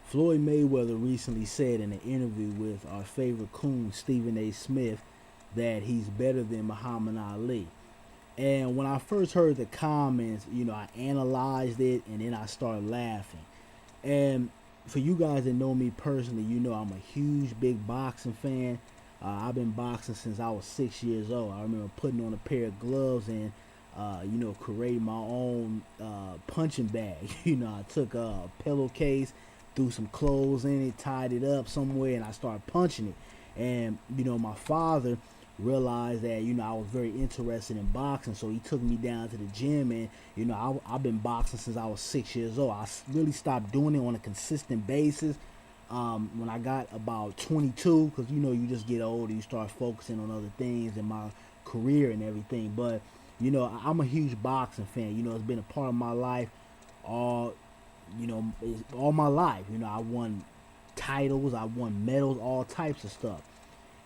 Floyd Mayweather recently said in an interview with our favorite coon, Stephen A. Smith, that he's better than Muhammad Ali. And when I first heard the comments, I analyzed it and then I started laughing. And for you guys that know me personally, I'm a huge, big boxing fan. I've been boxing since I was 6 years old. I remember putting on a pair of gloves and, creating my own punching bag. I took a pillowcase, threw some clothes in it, tied it up somewhere, and I started punching it. And, my father realized that, I was very interested in boxing, so he took me down to the gym, and, I've been boxing since I was 6 years old. I really stopped doing it on a consistent basis when I got about 22, because you just get older, you start focusing on other things in my career and everything. But I'm a huge boxing fan. It's been a part of my life all all my life. I won titles, I won medals, all types of stuff.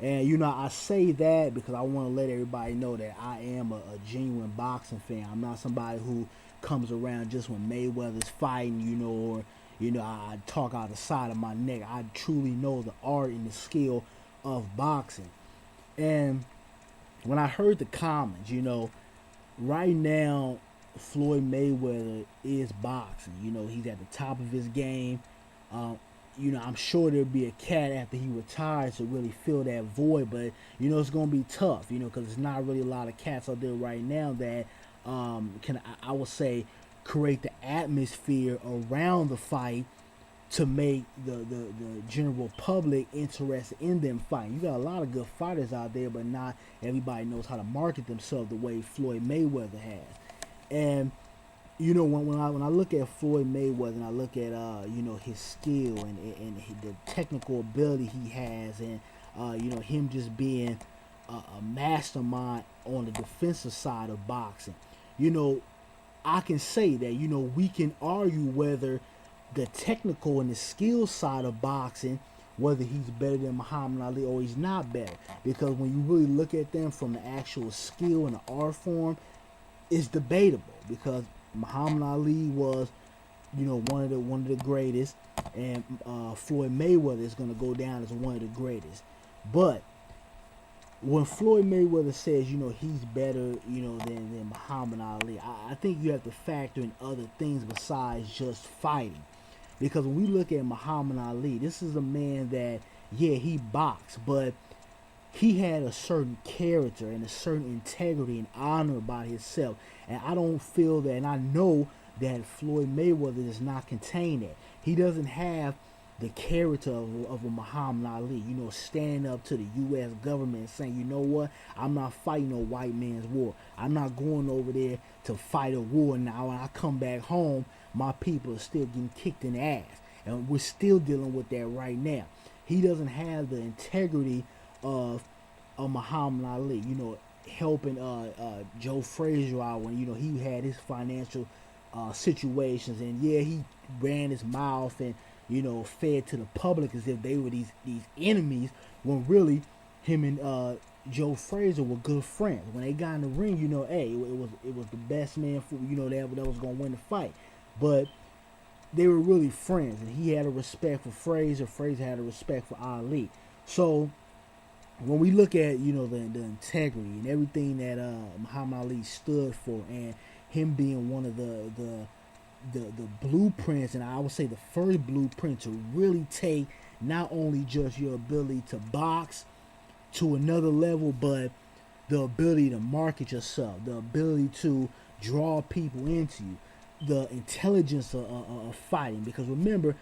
And I say that because I want to let everybody know that I am a genuine boxing fan. I'm not somebody who comes around just when Mayweather's fighting, or I talk out the side of my neck. I truly know the art and the skill of boxing. And when I heard the comments, right now Floyd Mayweather is boxing. He's at the top of his game. Um, I'm sure there'll be a cat after he retires to really fill that void, but it's gonna be tough. Because there's not really a lot of cats out there right now that can I would say create the atmosphere around the fight to make the general public interested in them fighting. You got a lot of good fighters out there, but not everybody knows how to market themselves the way Floyd Mayweather has. And when I look at Floyd Mayweather and I look at his skill and the technical ability he has, and him just being a mastermind on the defensive side of boxing, I can say that we can argue whether the technical and the skill side of boxing, whether he's better than Muhammad Ali or he's not better, because when you really look at them from the actual skill and the art form, it's debatable, because Muhammad Ali was, one of the greatest, and Floyd Mayweather is going to go down as one of the greatest. But when Floyd Mayweather says, he's better, than Muhammad Ali, I think you have to factor in other things besides just fighting. Because when we look at Muhammad Ali, this is a man that, yeah, he boxed, but he had a certain character and a certain integrity and honor about himself. And I don't feel that, and I know that Floyd Mayweather does not contain that. He doesn't have the character of a Muhammad Ali, standing up to the U.S. government and saying, you know what, I'm not fighting no white man's war. I'm not going over there to fight a war. Now when I come back home, my people are still getting kicked in the ass. And we're still dealing with that right now. He doesn't have the integrity of Muhammad Ali, helping Joe Frazier out when, he had his financial situations. And yeah, he ran his mouth and, fed to the public as if they were these enemies, when really him and Joe Frazier were good friends. When they got in the ring, hey, it was the best man for that was gonna win the fight. But they were really friends, and he had a respect for Frazier. Frazier had a respect for Ali. So when we look at the integrity and everything that Muhammad Ali stood for, and him being one of the blueprints, and I would say the first blueprint to really take not only just your ability to box to another level, but the ability to market yourself, the ability to draw people into you, the intelligence of fighting. Because remember,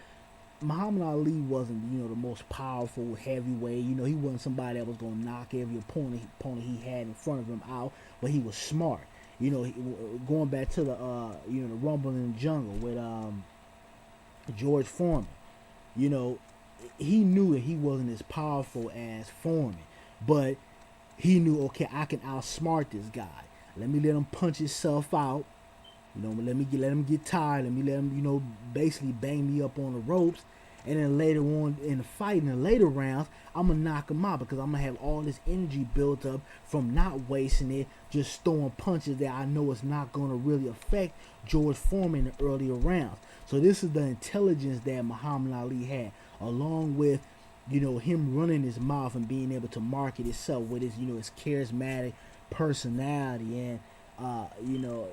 Muhammad Ali wasn't, the most powerful heavyweight. He wasn't somebody that was going to knock every opponent he had in front of him out, but he was smart. Going back to the Rumble in the Jungle with George Foreman, he knew that he wasn't as powerful as Foreman, but he knew, okay, I can outsmart this guy. Let him punch himself out. Let him get tired. Let him, basically bang me up on the ropes, and then later on in the fight, in the later rounds, I'm gonna knock him out because I'm gonna have all this energy built up from not wasting it, just throwing punches that I know is not gonna really affect George Foreman in the earlier rounds. So this is the intelligence that Muhammad Ali had, along with, you know, him running his mouth and being able to market himself with his, you know, his charismatic personality, and you know,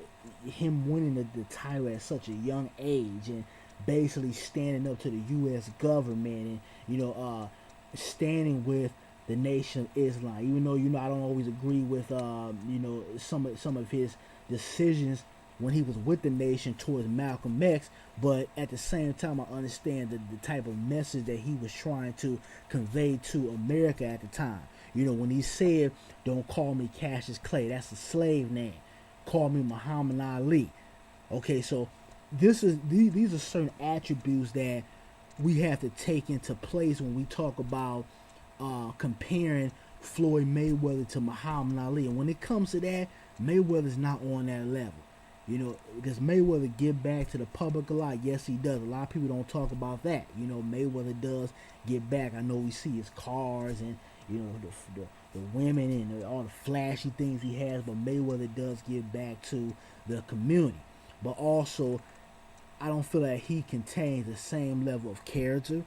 him winning the title at such a young age, and basically standing up to the U.S. government, and, you know, standing with the Nation of Islam. Even though, you know, I don't always agree with you know, some of his decisions when he was with the Nation towards Malcolm X, but at the same time, I understand the type of message that he was trying to convey to America at the time. You know, when he said, "Don't call me Cassius Clay, that's a slave name. Call me Muhammad Ali." Okay, so these are certain attributes that we have to take into place when we talk about comparing Floyd Mayweather to Muhammad Ali. And when it comes to that, Mayweather's not on that level. You know, does Mayweather give back to the public a lot? Yes, he does. A lot of people don't talk about that. You know, Mayweather does give back. I know we see his cars and, you know, the women and all the flashy things he has, but Mayweather does give back to the community. But also, I don't feel that he contains the same level of character,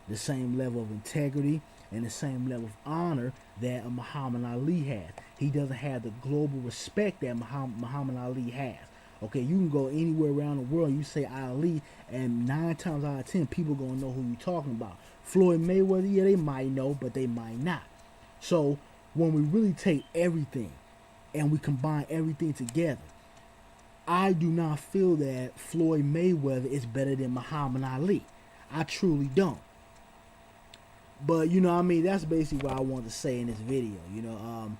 the same level of integrity, and the same level of honor that a Muhammad Ali has. He doesn't have the global respect that Muhammad Ali has. Okay, you can go anywhere around the world, you say Ali, and 9 times out of 10, people gonna know who you're talking about. Floyd Mayweather, yeah, they might know, but they might not. So when we really take everything and we combine everything together, I do not feel that Floyd Mayweather is better than Muhammad Ali. I truly don't. But, you know what I mean, that's basically what I want to say in this video. You know,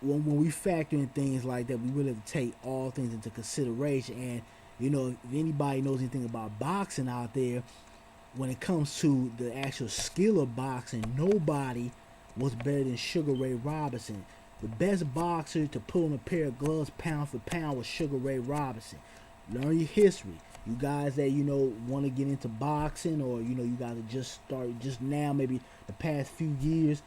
when we factor in things like that, we really have to take all things into consideration. And, you know, if anybody knows anything about boxing out there, when it comes to the actual skill of boxing, nobody was better than Sugar Ray Robinson. The best boxer to put on a pair of gloves pound for pound was Sugar Ray Robinson. Learn your history. You guys that, you know, want to get into boxing, or, you know, you guys are just started just now, maybe the past few years,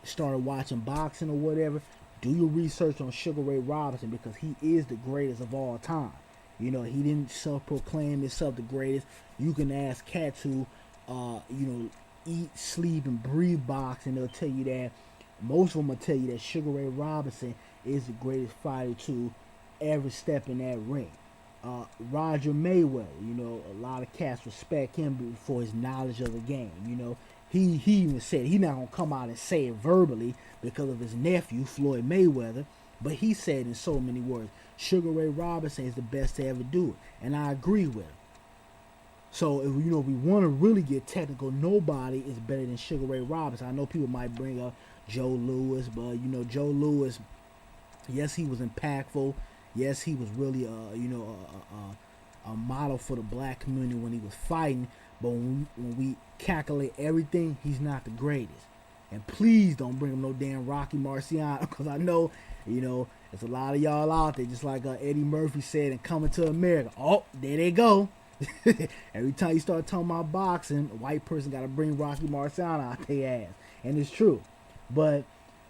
started watching boxing or whatever, do your research on Sugar Ray Robinson, because he is the greatest of all time. You know, he didn't self-proclaim himself the greatest. You can ask cats who, you know, eat, sleep, and breathe boxing. They'll tell you that, most of them will tell you that Sugar Ray Robinson is the greatest fighter to ever step in that ring. Roger Mayweather, you know, a lot of cats respect him for his knowledge of the game. You know, he even said he's not gonna come out and say it verbally because of his nephew Floyd Mayweather, but he said in so many words, Sugar Ray Robinson is the best to ever do it, and I agree with him. So if, you know, we want to really get technical, nobody is better than Sugar Ray Robinson. I know people might bring up Joe Louis, but, you know, Joe Louis, yes, he was impactful. Yes, he was really, you know, a model for the black community when he was fighting. But when we calculate everything, he's not the greatest. And please don't bring him no damn Rocky Marciano, because I know, you know, there's a lot of y'all out there, just like Eddie Murphy said in Coming to America. Oh, there they go. Every time you start talking about boxing, a white person got to bring Rocky Marciano out their ass. And it's true. But,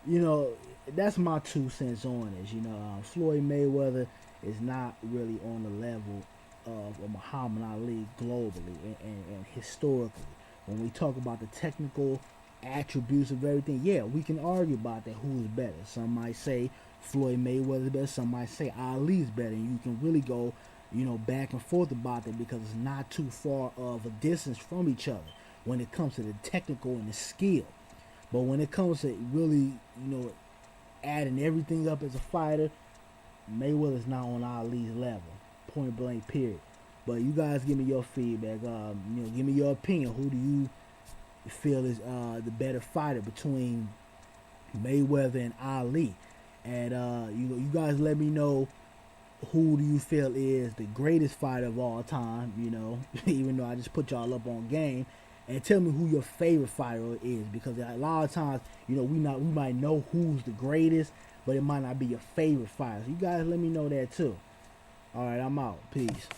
you know, that's my 2 cents on this. You know, Floyd Mayweather is not really on the level of Muhammad Ali globally and historically. When we talk about the technical attributes of everything, yeah, we can argue about that, who's better. Some might say Floyd Mayweather is better, some might say Ali is better, and you can really go, you know, back and forth about that, because it's not too far of a distance from each other when it comes to the technical and the skill. But when it comes to really, you know, adding everything up as a fighter, Mayweather's not on Ali's level, point blank, period. But you guys give me your feedback. You know, give me your opinion. Who do you feel is the better fighter between Mayweather and Ali? And you know, you guys let me know, who do you feel is the greatest fighter of all time? You know, even though I just put y'all up on game. And tell me who your favorite fighter is, because a lot of times, you know, we might know who's the greatest, but it might not be your favorite fighter. So you guys let me know that too. All right, I'm out. Peace.